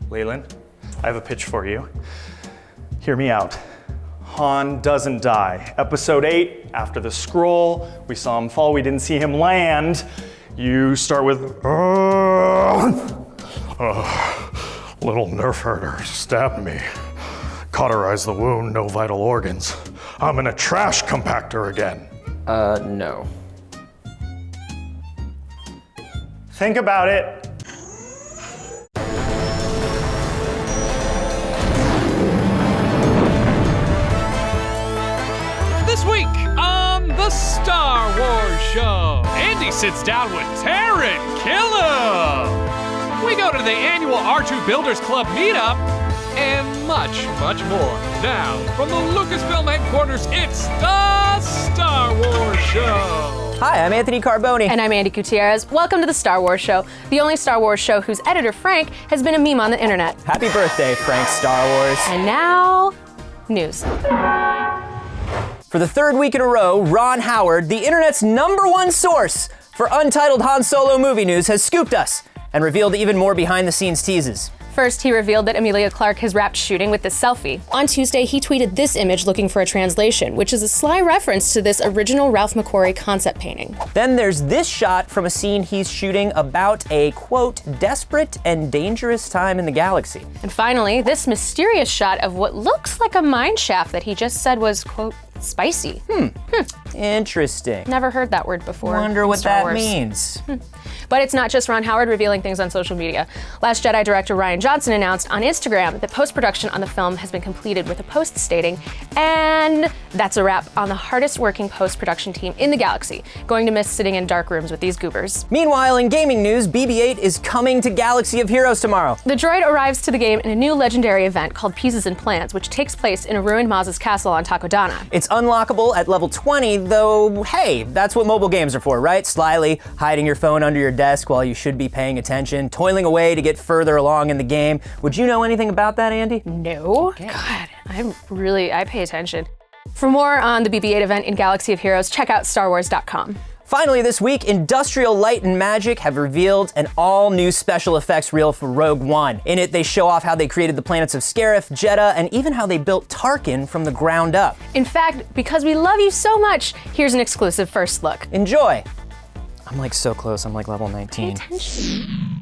Leland, I have a pitch for you. Hear me out. Han doesn't die. Episode 8, after the scroll, we saw him fall, we didn't see him land. You start with, little nerf herder stabbed me. Cauterized the wound, no vital organs. I'm in a trash compactor again. No. Think about it. This week on the Star Wars Show, Andy sits down with Taran Killam. We go to the annual R2 Builders Club meetup, and much, much more. Now, from the Lucasfilm headquarters, it's the Star Wars Show. Hi, I'm Anthony Carboni. And I'm Andy Gutierrez. Welcome to the Star Wars Show, the only Star Wars show whose editor, Frank, has been a meme on the internet. Happy birthday, Frank Star Wars. And now, news. For the third week in a row, Ron Howard, the internet's #1 source for untitled Han Solo movie news, has scooped us and revealed even more behind-the-scenes teases. First, he revealed that Emilia Clarke has wrapped shooting with this selfie. On Tuesday, he tweeted this image looking for a translation, which is a sly reference to this original Ralph McQuarrie concept painting. Then there's this shot from a scene he's shooting about a, quote, desperate and dangerous time in the galaxy. And finally, this mysterious shot of what looks like a mine shaft that he just said was, quote, spicy. Interesting. Never heard that word before. Wonder what Star that Wars. means. But it's not just Ron Howard revealing things on social media. Last Jedi director Rian Johnson announced on Instagram that post-production on the film has been completed with a post stating, and that's a wrap on the hardest working post-production team in the galaxy. Going to miss sitting in dark rooms with these goobers. Meanwhile, in gaming news, BB-8 is coming to Galaxy of Heroes tomorrow. The droid arrives to the game in a new legendary event called Pieces and Plans, which takes place in a ruined Maz's castle on Takodana. It's unlockable at level 20, though, hey, that's what mobile games are for, right? Slyly hiding your phone under your desk while you should be paying attention, toiling away to get further along in the game. Would you know anything about that, Andy? No. Okay. God, I pay attention. For more on the BB-8 event in Galaxy of Heroes, check out StarWars.com. Finally this week, Industrial Light and Magic have revealed an all-new special effects reel for Rogue One. In it, they show off how they created the planets of Scarif, Jedha, and even how they built Tarkin from the ground up. In fact, because we love you so much, here's an exclusive first look. Enjoy. I'm like so close, I'm like level 19. Pay attention.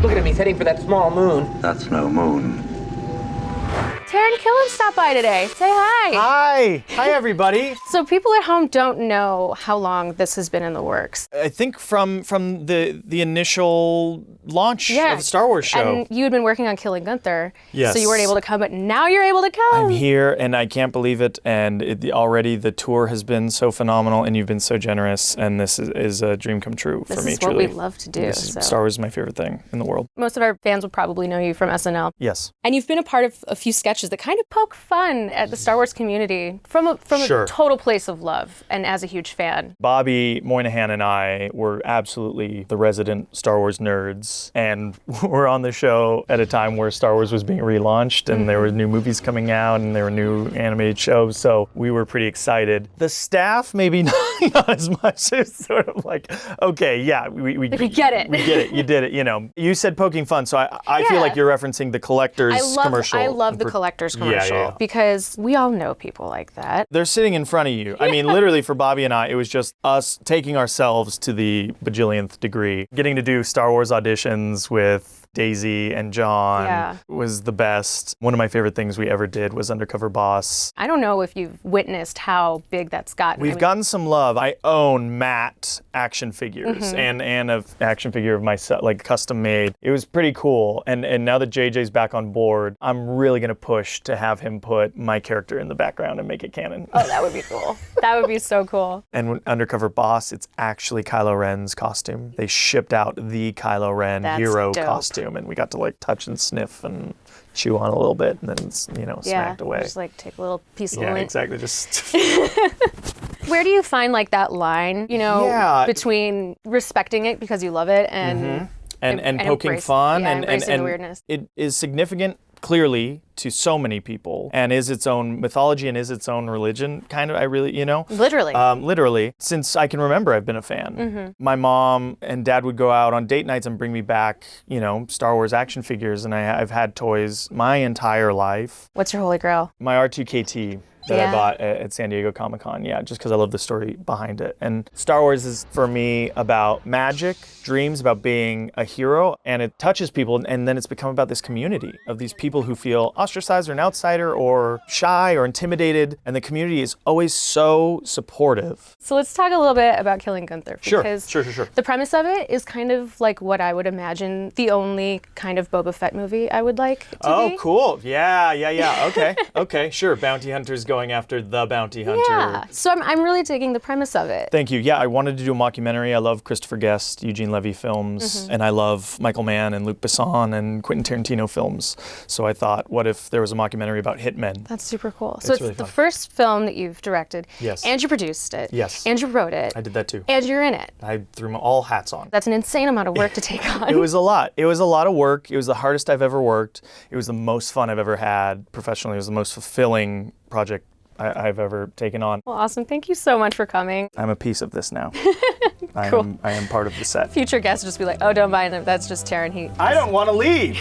Look at him, he's heading for that small moon. That's no moon. Taran Killam stopped by today. Say hi. Hi. Hi, everybody. So people at home don't know how long this has been in the works. I think from the initial launch of the Star Wars show. And you had been working on Killing Gunther. Yes. So you weren't able to come, but now you're able to come. I'm here, and I can't believe it. And already the tour has been so phenomenal, and you've been so generous. And this is a dream come true for me, This is truly. what we love to do. Star Wars is my favorite thing in the world. Most of our fans will probably know you from SNL. Yes. And you've been a part of a few sketches that kind of poke fun at the Star Wars community from a Sure. total place of love and as a huge fan. Bobby Moynihan and I were absolutely the resident Star Wars nerds, and we're on the show at a time where Star Wars was being relaunched, and there were new movies coming out, and there were new animated shows, so we were pretty excited. The staff, maybe Not as much. It's sort of like, okay, yeah, we get it. We get it. You did it. You know, you said poking fun, so I feel like you're referencing the collector's commercial. I love the collector's commercial because we all know people like that. They're sitting in front of you. I mean, literally for Bobby and I, it was just us taking ourselves to the bajillionth degree. Getting to do Star Wars auditions with Daisy and John was the best. One of my favorite things we ever did was Undercover Boss. I don't know if you've witnessed how big that's gotten. We've gotten some love. I own matte action figures and an action figure of myself, like custom made. It was pretty cool. And now that JJ's back on board, I'm really gonna push to have him put my character in the background and make it canon. Oh, that would be cool. That would be so cool. And when Undercover Boss, it's actually Kylo Ren's costume. They shipped out the Kylo Ren hero costume. And we got to like touch and sniff and chew on a little bit and then, smacked away. Just like take a little piece of Yeah, lint. exactly. Just Where do you find like that line, between respecting it because you love it and poking fun embracing the weirdness? It is significant clearly to so many people and is its own mythology and is its own religion, kind of. I really, Literally. Literally. Since I can remember, I've been a fan. My mom and dad would go out on date nights and bring me back, Star Wars action figures, and I've had toys my entire life. What's your holy grail? My R2KT. That I bought at San Diego Comic-Con, just because I love the story behind it. And Star Wars is, for me, about magic, dreams, about being a hero, and it touches people, and then it's become about this community of these people who feel ostracized or an outsider or shy or intimidated, and the community is always so supportive. So let's talk a little bit about Killing Gunther. Sure. The premise of it is kind of like what I would imagine the only kind of Boba Fett movie I would like to be. Oh, cool. Yeah. Okay, sure. Bounty hunters going after the bounty hunter. Yeah, so I'm really digging the premise of it. Thank you. Yeah, I wanted to do a mockumentary. I love Christopher Guest, Eugene Levy films, and I love Michael Mann and Luc Besson and Quentin Tarantino films. So I thought, what if there was a mockumentary about hitmen? That's super cool. So it's really the fun. first film that you've directed. Yes. And you produced it. Yes. And you wrote it. I did that too. And you're in it. I threw all hats on. That's an insane amount of work to take on. It was a lot. It was a lot of work. It was the hardest I've ever worked. It was the most fun I've ever had professionally. It was the most fulfilling project I've ever taken on. Well, awesome. Thank you so much for coming. I'm a piece of this now. Cool. I am part of the set. Future guests will just be like, oh, don't buy them. That's just Taran. I don't want to leave.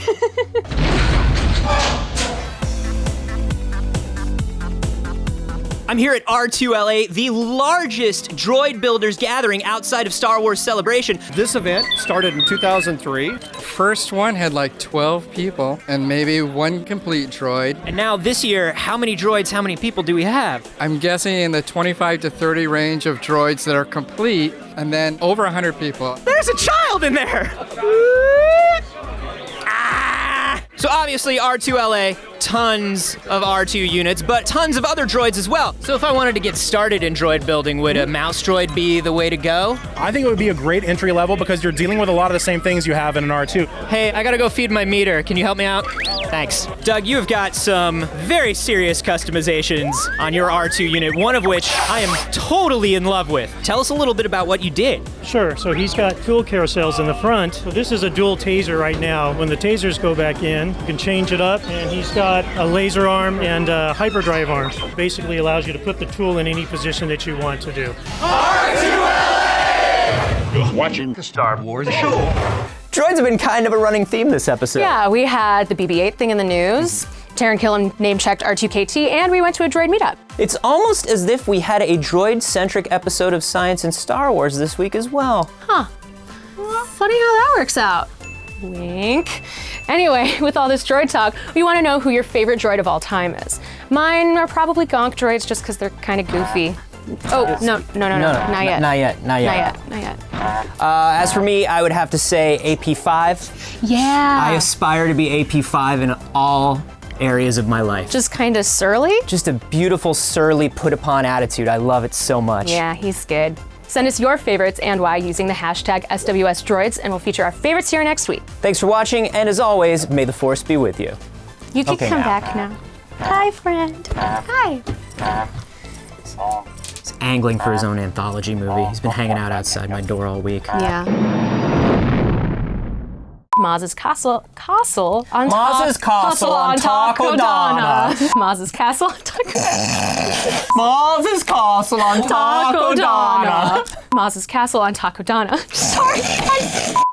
I'm here at R2LA, the largest droid builders gathering outside of Star Wars Celebration. This event started in 2003. First one had like 12 people and maybe one complete droid. And now this year, how many droids, how many people do we have? I'm guessing in the 25 to 30 range of droids that are complete, and then over 100 people. There's a child in there! So obviously R2LA, tons of R2 units, but tons of other droids as well. So if I wanted to get started in droid building, would a mouse droid be the way to go? I think it would be a great entry level because you're dealing with a lot of the same things you have in an R2. Hey, I gotta go feed my meter. Can you help me out? Thanks. Doug, you've got some very serious customizations on your R2 unit, one of which I am totally in love with. Tell us a little bit about what you did. Sure, so he's got fuel carousels in the front. So this is a dual taser right now. When the tasers go back in, you can change it up, and he's got a laser arm and a hyperdrive arm. Basically allows you to put the tool in any position that you want to do. R2LA! You're watching the Star Wars show. Droids have been kind of a running theme this episode. Yeah, we had the BB-8 thing in the news. Taran Killam name-checked R2KT, and we went to a droid meetup. It's almost as if we had a droid-centric episode of Science and Star Wars this week as well. Huh. Well, funny how that works out. Wink. Anyway, with all this droid talk, we want to know who your favorite droid of all time is. Mine are probably gonk droids just because they're kind of goofy. Oh, no, not yet. Not yet. As for me, I would have to say AP5. Yeah. I aspire to be AP5 in all areas of my life. Just kind of surly? Just a beautiful, surly, put-upon attitude. I love it so much. Yeah, he's good. Send us your favorites and why using the hashtag SWSDroids, and we'll feature our favorites here next week. Thanks for watching, and as always, may the Force be with you. You can come back now. Hi, friend. Hi. He's angling for his own anthology movie. He's been hanging out outside my door all week. Yeah. Maz's castle on Maz's castle on Takodana. Maz's castle on Takodana. Maz's castle on Takodana. Maz's castle on Takodana. Sorry.